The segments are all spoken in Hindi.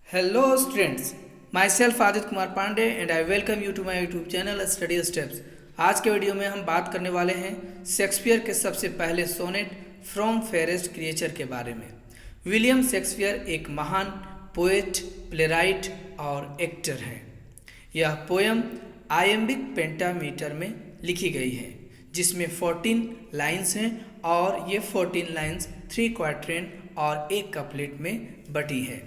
Hello students, myself Aditya Kumar Pandey and I welcome you to my YouTube channel Study Steps. आज के वीडियो में हम बात करने वाले हैं शेक्सपियर के सबसे पहले सोनेट फ्रॉम फेयरेस्ट क्रिएचर के बारे में। विलियम शेक्सपियर एक महान पोएट, प्लेराइट और एक्टर हैं। यह पोयम आयम्बिक पेंटामीटर में लिखी गई है, जिसमें 14 लाइन्स हैं और ये 14 लाइन्स 3 क्वार्ट्रेन और एक कपलेट में बटी है।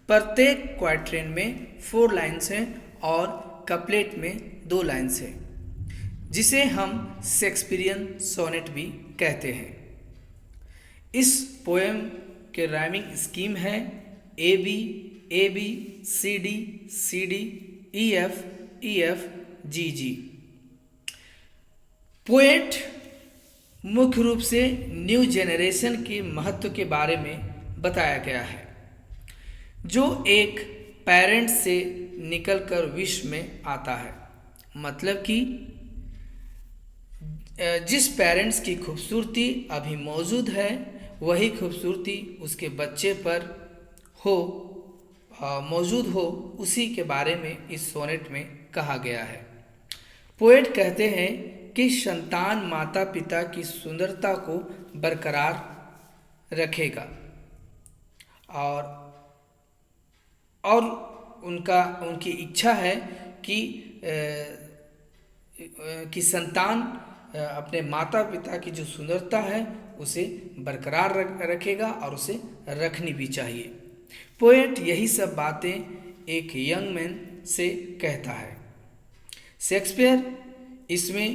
प्रत्येक क्वार्ट्रेन में 4 लाइन्स हैं और कपलेट में 2 लाइन्स हैं, जिसे हम शेक्सपियरियन सोनेट भी कहते हैं। इस पोएम के राइमिंग स्कीम है A B A B C D C D E F G G. Poet मुख्य रूप से न्यू जेनरेशन के महत्व के बारे में बताया गया है, जो एक पेरेंट से निकलकर विश्व में आता है। मतलब कि जिस पेरेंट्स की खूबसूरती अभी मौजूद है, वही खूबसूरती उसके बच्चे पर मौजूद हो, उसी के बारे में इस सोनेट में कहा गया है। पोएट कहते हैं कि संतान माता पिता की सुंदरता को बरकरार रखेगा और उनकी इच्छा है कि संतान अपने माता पिता की जो सुंदरता है उसे बरकरार रखेगा और उसे रखनी भी चाहिए। पोएट यही सब बातें एक यंग मैन से कहता है। शेक्सपियर इसमें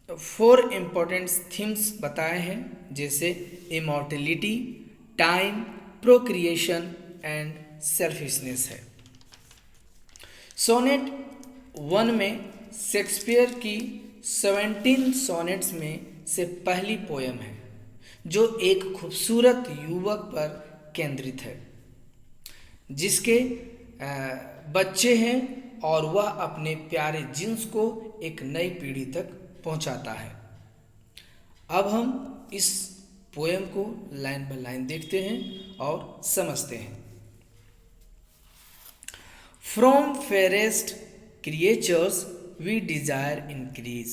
4 इम्पोर्टेंट थीम्स बताए हैं, जैसे immortality, time, procreation and selfishness है। सोनेट 1 में शेक्सपियर की 17 सोनेट्स में से पहली पोयम है, जो एक खूबसूरत युवक पर केंद्रित है, जिसके बच्चे हैं और वह अपने प्यारे जिन्स को एक नई पीढ़ी तक पहुंचाता है। अब हम इस पोएम को लाइन बाय लाइन देखते हैं और समझते हैं। From fairest creatures we desire increase,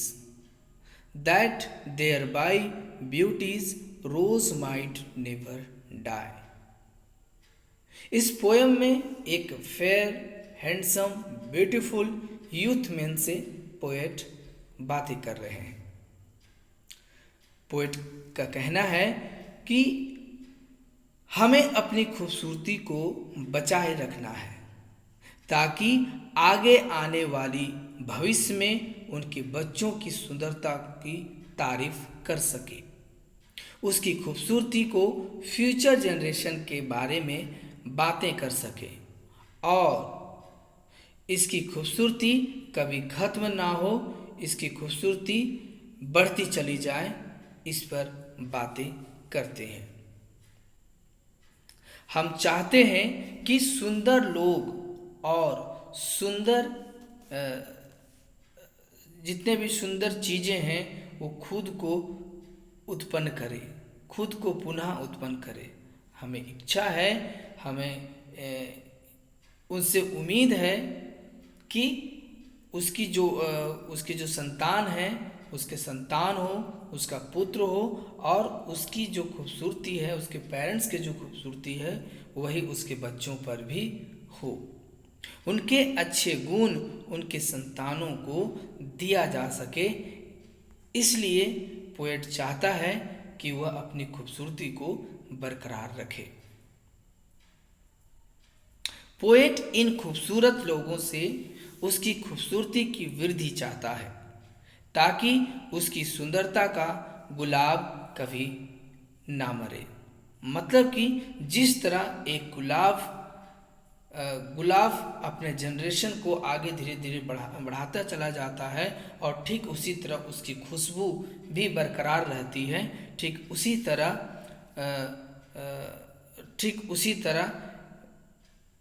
that thereby beauty's rose might never die. इस पोएम में एक fair, handsome, beautiful youth man से पोएट बातें कर रहे हैं। पोएट का कहना है कि हमें अपनी खूबसूरती को बचाए रखना है, ताकि आगे आने वाली भविष्य में उनके बच्चों की सुंदरता की तारीफ कर सके, उसकी खूबसूरती को फ्यूचर जनरेशन के बारे में बातें कर सके और इसकी खूबसूरती कभी खत्म ना हो, इसकी खूबसूरती बढ़ती चली जाए, इस पर बातें करते हैं। हम चाहते हैं कि सुंदर लोग और सुंदर जितने भी सुंदर चीज़ें हैं वो खुद को उत्पन्न करें, खुद को पुनः उत्पन्न करें। हमें इच्छा है, हमें उनसे उम्मीद है कि उसकी जो संतान है, उसके संतान हो, उसका पुत्र हो, और उसकी जो खूबसूरती है, उसके पेरेंट्स के जो खूबसूरती है, वही उसके बच्चों पर भी हो। उनके अच्छे गुण उनके संतानों को दिया जा सके, इसलिए पोएट चाहता है कि वह अपनी खूबसूरती को बरकरार रखे। पोएट इन खूबसूरत लोगों से उसकी खूबसूरती की वृद्धि चाहता है, ताकि उसकी सुंदरता का गुलाब कभी ना मरे। मतलब कि जिस तरह एक गुलाब अपने जनरेशन को आगे धीरे धीरे बढ़ाता चला जाता है, और ठीक उसी तरह उसकी खुशबू भी बरकरार रहती है, ठीक उसी तरह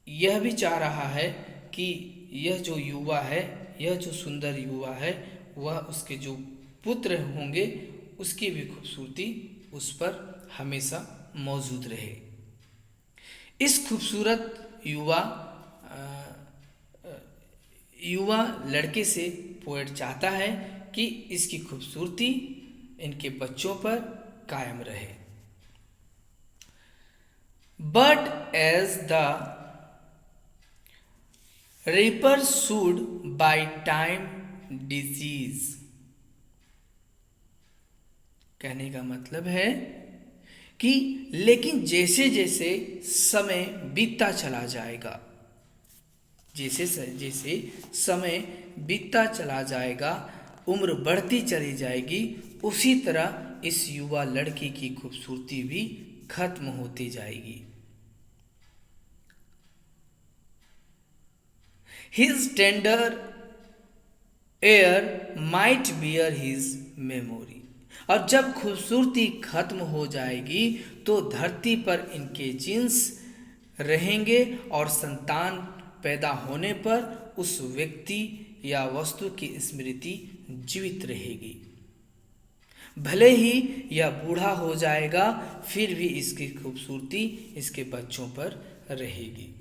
यह भी चाह रहा है कि यह जो युवा है, यह जो सुंदर युवा है, वह उसके जो पुत्र होंगे उसकी भी खूबसूरती उस पर हमेशा मौजूद रहे। इस खूबसूरत युवा लड़के से पोएट चाहता है कि इसकी खूबसूरती इनके बच्चों पर कायम रहे। But as the reaper should by time disease, कहने का मतलब है कि लेकिन जैसे जैसे समय बीतता चला जाएगा, जैसे जैसे समय बीतता चला जाएगा, उम्र बढ़ती चली जाएगी, उसी तरह इस युवा लड़की की खूबसूरती भी खत्म होती जाएगी। His tender air might bear his memory। और जब खूबसूरती खत्म हो जाएगी तो धरती पर इनके जीन्स रहेंगे और संतान पैदा होने पर उस व्यक्ति या वस्तु की स्मृति जीवित रहेगी। भले ही यह बूढ़ा हो जाएगा, फिर भी इसकी खूबसूरती इसके बच्चों पर रहेगी।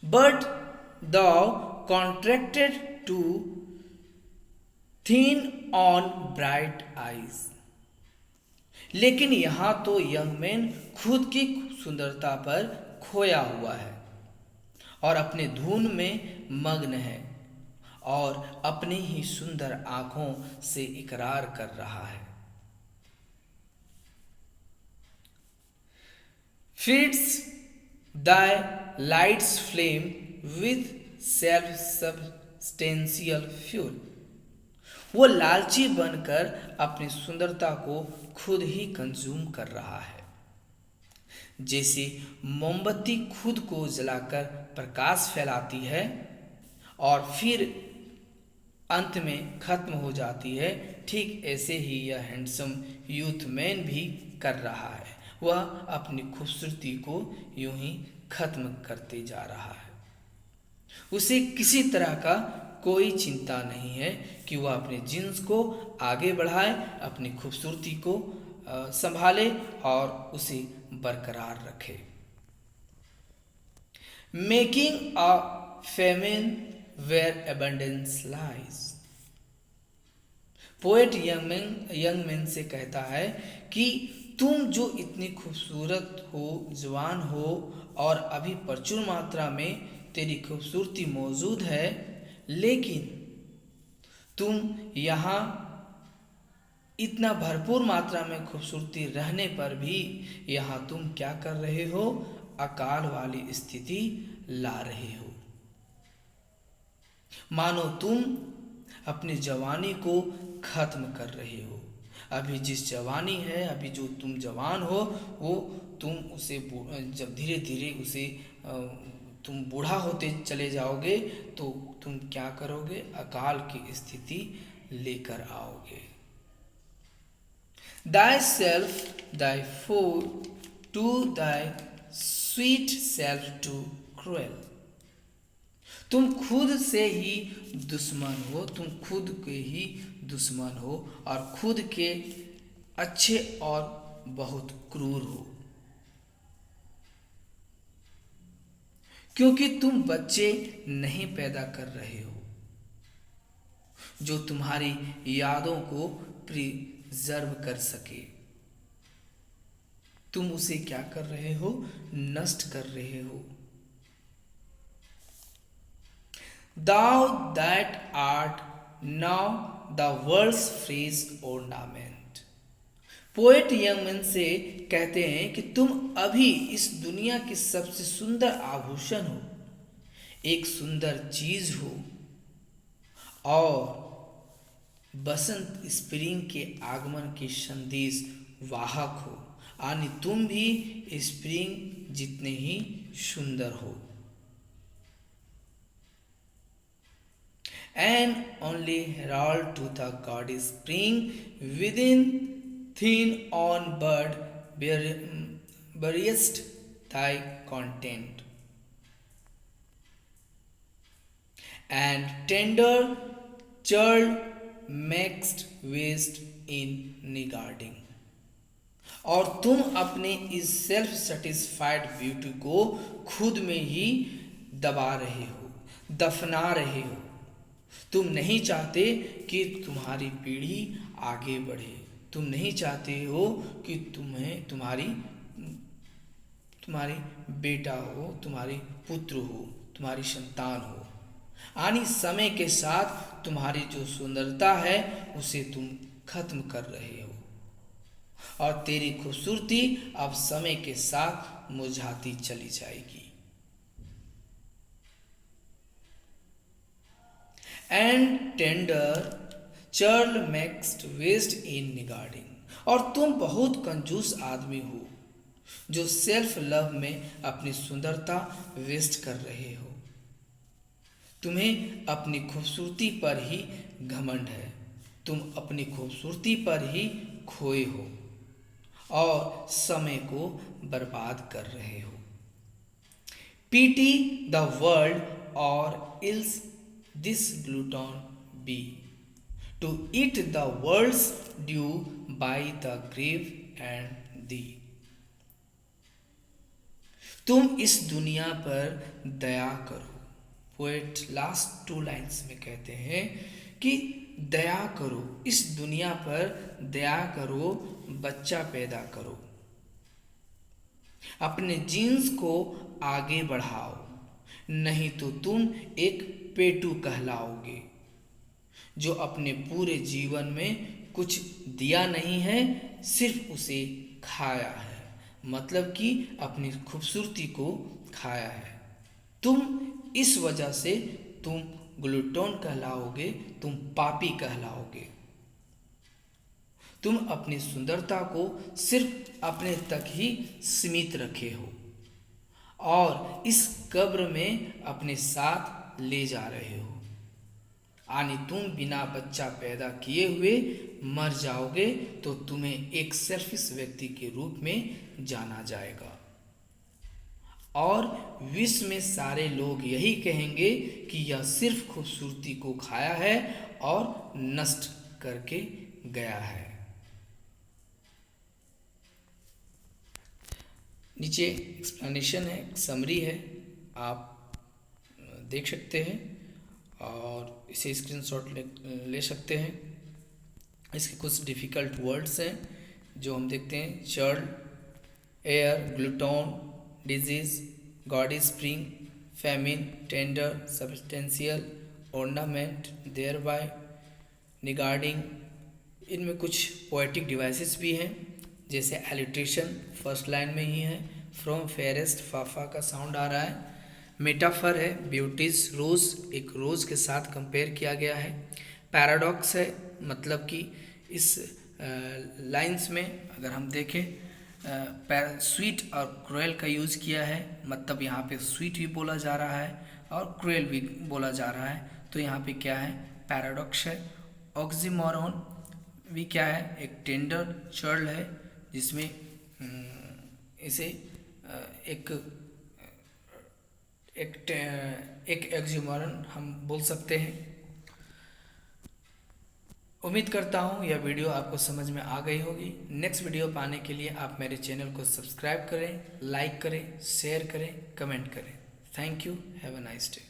But thou contracted to thin on bright eyes। लेकिन यहाँ तो यंग मैन खुद की सुंदरता पर खोया हुआ है और अपने धुन में मग्न है और अपनी ही सुंदर आंखों से इकरार कर रहा है। Feeds thy light's flame with self-substantial fuel। वो लालची बनकर अपनी सुंदरता को खुद ही कंज्यूम कर रहा है। जैसे मोमबत्ती खुद को जलाकर प्रकाश फैलाती है और फिर अंत में खत्म हो जाती है, ठीक ऐसे ही यह हैंडसम यूथ मैन भी कर रहा है। वह अपनी खूबसूरती को यूं ही खत्म करते जा रहा है। उसे किसी तरह का कोई चिंता नहीं है कि वह अपने जीन्स को आगे बढ़ाए, अपनी खूबसूरती को संभाले और उसे बरकरार रखे। Making a famine where abundance lies. Poet young man से कहता है कि तुम जो इतनी खूबसूरत हो, जवान हो और अभी प्रचुर मात्रा में तेरी खूबसूरती मौजूद है, लेकिन तुम यहाँ इतना भरपूर मात्रा में खूबसूरती रहने पर भी यहाँ तुम क्या कर रहे हो? अकाल वाली स्थिति ला रहे हो। मानो तुम अपनी जवानी को खत्म कर रहे हो। अभी जिस जवानी है, अभी जो तुम जवान हो, वो तुम उसे जब धीरे धीरे उसे तुम बूढ़ा होते चले जाओगे तो तुम क्या करोगे? अकाल की स्थिति लेकर आओगे। Thyself thy foe, to thy sweet self too cruel। तुम खुद से ही दुश्मन हो, तुम खुद के ही दुश्मन हो और खुद के अच्छे और बहुत क्रूर हो, क्योंकि तुम बच्चे नहीं पैदा कर रहे हो जो तुम्हारी यादों को प्रिजर्व कर सके। तुम उसे क्या कर रहे हो? नष्ट कर रहे हो। Thou that art now the world's phrase ornament। Poet young man से कहते हैं कि तुम अभी इस दुनिया की सबसे सुंदर आभूषण हो, एक सुंदर चीज हो और बसंत स्प्रिंग के आगमन के संदेश वाहक हो, यानी तुम भी स्प्रिंग जितने ही सुंदर हो। And only herald to the god is spring within thin on bud buryest thy content, and tender child makes waste in negarding। और तुम अपने इस सेल्फ सेटिस्फाइड ब्यूटी को खुद में ही दबा रहे हो, दफना रहे हो। तुम नहीं चाहते कि तुम्हारी पीढ़ी आगे बढ़े। तुम नहीं चाहते हो कि तुम्हारी बेटा हो, तुम्हारी पुत्र हो, तुम्हारी संतान हो। यानी समय के साथ तुम्हारी जो सुंदरता है उसे तुम खत्म कर रहे हो और तेरी खूबसूरती अब समय के साथ मुरझाती चली जाएगी। एंड टेंडर चर्ल मैक्स्ट वेस्ट इन निगार्डिंग। और तुम बहुत कंजूस आदमी हो जो सेल्फ लव में अपनी सुंदरता वेस्ट कर रहे हो। तुम्हें अपनी खूबसूरती पर ही घमंड है, तुम अपनी खूबसूरती पर ही खोए हो और समय को बर्बाद कर रहे हो। Pity the world or else this glutton be to eat the world's due by the grave and thee. तुम इस दुनिया पर दया करो। पोएट लास्ट 2 लाइन्स में कहते हैं कि दया करो, इस दुनिया पर दया करो, बच्चा पैदा करो, अपने जीन्स को आगे बढ़ाओ, नहीं तो तुम एक पेटू कहलाओगे जो अपने पूरे जीवन में कुछ दिया नहीं है, सिर्फ उसे खाया है। मतलब कि अपनी खूबसूरती को खाया है। तुम इस वजह से तुम ग्लूटन कहलाओगे, तुम पापी कहलाओगे। तुम अपनी सुंदरता को सिर्फ अपने तक ही सीमित रखे हो और इस कब्र में अपने साथ ले जा रहे हो। यानी तुम बिना बच्चा पैदा किए हुए मर जाओगे तो तुम्हें एक सेल्फिश व्यक्ति के रूप में जाना जाएगा और विश्व में सारे लोग यही कहेंगे कि यह सिर्फ खूबसूरती को खाया है और नष्ट करके गया है। नीचे एक्सप्लेनेशन है, समरी है, आप देख सकते हैं और इसे स्क्रीनशॉट ले सकते हैं। इसके कुछ डिफ़िकल्ट वर्ड्स हैं जो हम देखते हैं। Churl, air, glutton, disease, gaudy spring, famine, tender, substantial, ornament, thereby, niggarding. इनमें कुछ पोएटिक डिवाइसेस भी हैं जैसे एलिट्रेशन फर्स्ट लाइन में ही है, फ्रॉम फेयरेस्ट, फाफा का साउंड आ रहा है। मेटाफर है, ब्यूटीज रोज, एक रोज के साथ कंपेयर किया गया है। पैराडॉक्स है, मतलब कि इस लाइंस में अगर हम देखें स्वीट और क्रूएल का यूज़ किया है, मतलब यहाँ पे स्वीट भी बोला जा रहा है और क्रूएल भी बोला जा रहा है, तो यहाँ पे क्या है, पैराडॉक्स है। ऑक्सीमोरॉन भी क्या है, एक टेंडर चर्ल है जिसमें इसे एक ऑक्सीमोरॉन हम बोल सकते हैं। उम्मीद करता हूँ यह वीडियो आपको समझ में आ गई होगी। नेक्स्ट वीडियो पाने के लिए आप मेरे चैनल को सब्सक्राइब करें, लाइक करें, शेयर करें, कमेंट करें। Thank you, have a nice day.